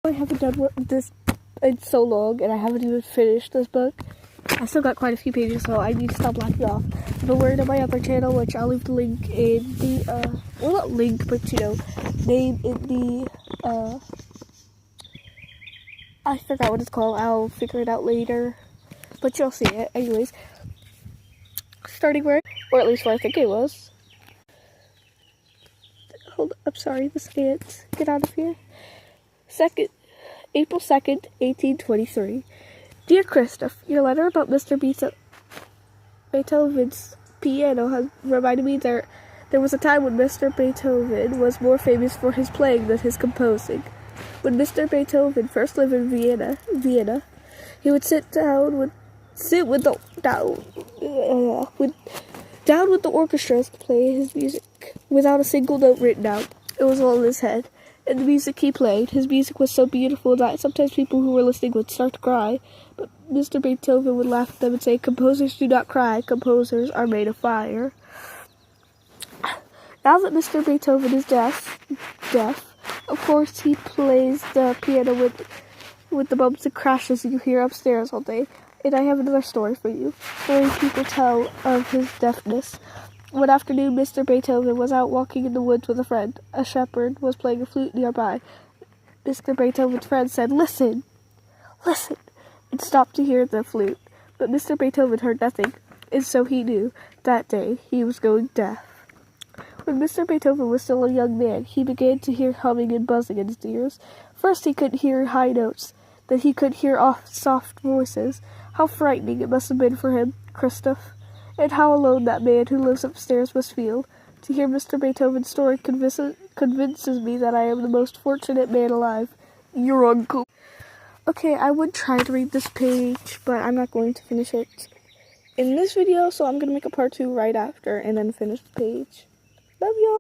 I haven't done this in so long, and I haven't even finished this book. I still got quite a few pages, so I need to stop laughing off. But we're to my other channel, which I'll leave the link in the, well, not link, but, you know, name in the, I forgot what it's called. I'll figure it out later, but you'll see it. Anyways, starting where, or at least where I think it was. Hold up, I'm sorry, the stance. Get out of here. April 2nd, 1823. Dear Christoph, your letter about Mr. Beethoven's piano has reminded me there was a time when Mr. Beethoven was more famous for his playing than his composing. When Mr. Beethoven first lived in Vienna, he would sit down with the orchestras to play his music without a single note written out. It was all in his head. And the music he played, his music was so beautiful that sometimes people who were listening would start to cry. But Mr. Beethoven would laugh at them and say, "Composers do not cry, composers are made of fire." Now that Mr. Beethoven is deaf, of course he plays the piano with the bumps and crashes you hear upstairs all day. And I have another story for you. Stories people tell of his deafness. One afternoon, Mr. Beethoven was out walking in the woods with a friend. A shepherd was playing a flute nearby. Mr. Beethoven's friend said, "Listen, listen," and stopped to hear the flute. But Mr. Beethoven heard nothing, and so he knew that day he was going deaf. When Mr. Beethoven was still a young man, he began to hear humming and buzzing in his ears. First he couldn't hear high notes, then he could hear soft voices. How frightening it must have been for him, Christoph. And how alone that man who lives upstairs must feel. To hear Mr. Beethoven's story convinces me that I am the most fortunate man alive. Your uncle. Okay, I would try to read this page, but I'm not going to finish it in this video, so I'm going to make a part 2 right after and then finish the page. Love y'all.